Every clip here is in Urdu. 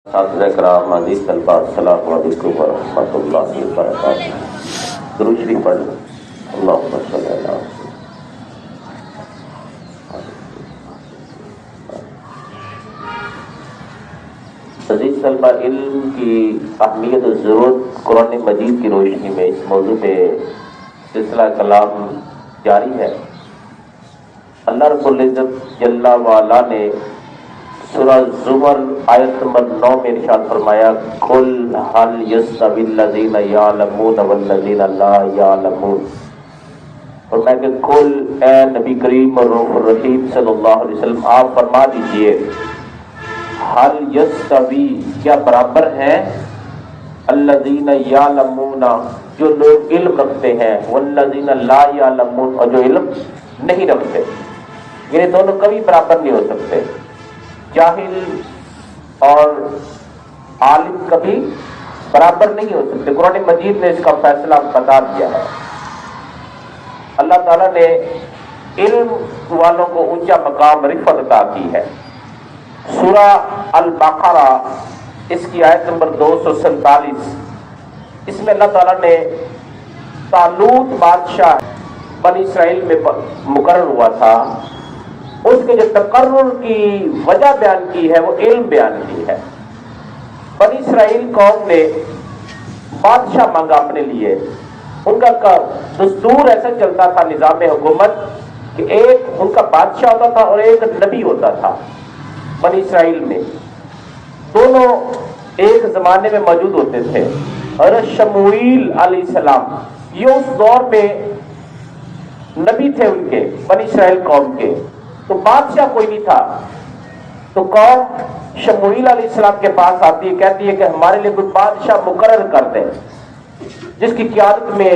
اساتذہ کرام، عزیز طلباء، السلام علیکم ورحمۃ اللہ وبرکاتہ۔ درود شریف پڑھ لیں۔ اللہم صلی علی عزیز طلباء، علم کی اہمیت و ضرورت قرآن مجید کی روشنی میں اس موضوع پہ سلسلہ کلام جاری ہے۔ اللہ رب العزت جل وعلا نے سورہ زمر آیت نمبر 9 میں ارشاد فرمایا، قل هل يستوي الذين يعلمون والذين لا يعلمون۔ فرمایا کہ قل، اے نبی کریم اور رؤوف الرحیم صلی اللہ علیہ وسلم، آپ فرما دیجئے، هل يستوي، کیا برابر ہیں، الذين يعلمون، جو لوگ علم رکھتے ہیں، والذين لا يعلمون، اور جو علم نہیں رکھتے، یعنی دونوں کبھی برابر نہیں ہو سکتے۔ جاہل اور عالم کبھی برابر نہیں ہو سکتے۔ قرآن مجید نے اس کا فیصلہ بتا دیا ہے۔ اللہ تعالیٰ نے علم والوں کو اونچا مقام رفعت عطا کی ہے۔ سورہ البقرہ اس کی آیت نمبر 247، اس میں اللہ تعالیٰ نے طالوت بادشاہ بنی اسرائیل میں مقرر ہوا تھا، اس کے جو تقرر کی وجہ بیان کی ہے وہ علم بیان کی ہے۔ بنی اسرائیل قوم نے بادشاہ مانگا اپنے لیے۔ ان کا دستور ایسا چلتا تھا، نظام حکومت، کہ ایک ان کا بادشاہ ہوتا تھا اور ایک نبی ہوتا تھا۔ بنی اسرائیل میں دونوں ایک زمانے میں موجود ہوتے تھے۔ اور شموئیل علیہ السلام یہ اس دور میں نبی تھے ان کے، بنی اسرائیل قوم کے، تو بادشاہ کوئی نہیں تھا۔ تو قوم شموئیل علیہ السلام کے پاس آتی ہے، کہتی ہے کہ ہمارے لیے کوئی بادشاہ مقرر کر دیں جس کی قیادت میں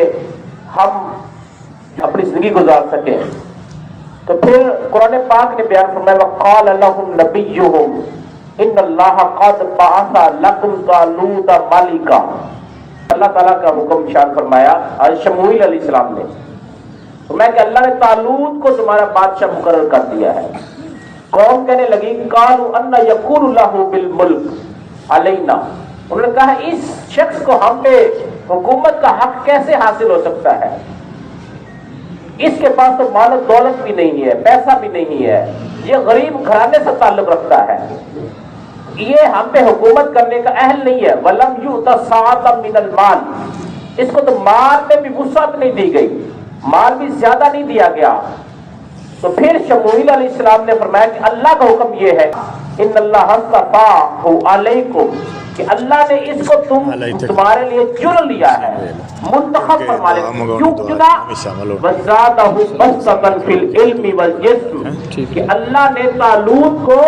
ہم اپنی زندگی گزار سکیں۔ تو پھر قرآن پاک نے بیان فرمایا، وقال لهم نبیہم ان اللہ قد بعث لکم طالوت ملکا۔ اللہ تعالیٰ کا حکم ارشاد فرمایا شموئیل علیہ السلام نے، میں کہ اللہ نے طالوت کو تمہارا بادشاہ مقرر کر دیا ہے۔ قوم کہنے لگی، قالوا ان یکون لہ بالملک علینا، انہوں نے کہا اس شخص کو ہم پہ حکومت کا حق کیسے حاصل ہو سکتا ہے، اس کے پاس تو مال و دولت بھی نہیں ہے، پیسہ بھی نہیں ہے، یہ غریب گھرانے سے تعلق رکھتا ہے، یہ ہم پہ حکومت کرنے کا اہل نہیں ہے۔ ولم یؤت سعۃ من المال، اس کو تو مال میں بھی وسعت نہیں دی گئی، مال بھی زیادہ نہیں دیا گیا۔ تو پھر شموئیل علیہ السلام نے فرمایا کہ اللہ کا حکم یہ ہے، ان اللہ اصطفاہ علیکم، کہ اللہ نے اس کو تمہارے لیے چن لیا ہے، منتخب فرما لیا۔ کیوں چنا؟ وزادہ بسطۃ فی العلم والجسم، کہ اللہ نے طالوت کو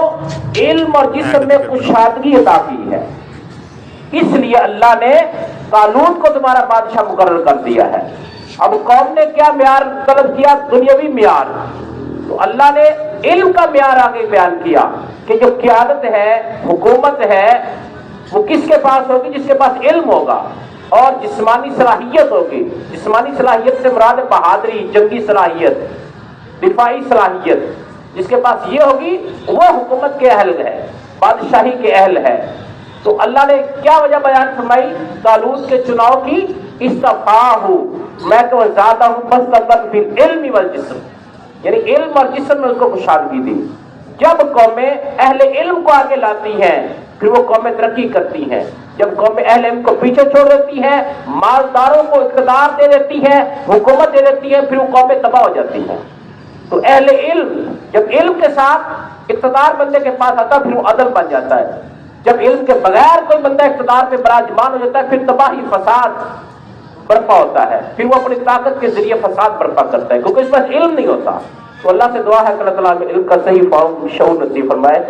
علم اور جسم میں کشادگی عطا کی ہے، اس لیے اللہ نے طالوت کو تمہارا بادشاہ مقرر کر دیا ہے۔ اب قوم نے کیا معیار طلب کیا؟ دنیاوی معیار۔ تو اللہ نے علم کا معیار آگے بیان کیا کہ جو قیادت ہے، حکومت ہے، وہ کس کے پاس ہوگی؟ جس کے پاس علم ہوگا اور جسمانی صلاحیت ہوگی۔ جسمانی صلاحیت سے مراد بہادری، جنگی صلاحیت، دفاعی صلاحیت، جس کے پاس یہ ہوگی وہ حکومت کے اہل ہے، بادشاہی کے اہل ہے۔ تو اللہ نے کیا وجہ بیان فرمائی طالوت کے چناؤ کی؟ استفاہ، میں تو زیادہ ہوں بسطۃ فی العلم والجسم، یعنی علم اور جسم میں اس کو کشادگی دی۔ جب قومیں اہل علم کو آگے لاتی ہیں پھر وہ قومیں ترقی کرتی ہیں، جب قومیں اہل علم کو پیچھے چھوڑ دیتی ہیں، مالداروں کو اقتدار دے دیتی ہیں، حکومت دے دیتی ہیں، پھر وہ قومیں تباہ ہو جاتی ہیں۔ تو اہل علم جب علم کے ساتھ اقتدار بندے کے پاس آتا ہے پھر وہ عدل بن جاتا ہے۔ جب علم کے بغیر کوئی بندہ اقتدار پہ براجمان ہو جاتا ہے پھر تباہی، فساد برپا ہوتا ہے، پھر وہ اپنی طاقت کے ذریعے فساد برپا کرتا ہے، کیونکہ اس پاس علم نہیں ہوتا۔ تو اللہ سے دعا ہے کہ اللہ تعالیٰ علم کا صحیح فہم شعور نصیب فرمائے۔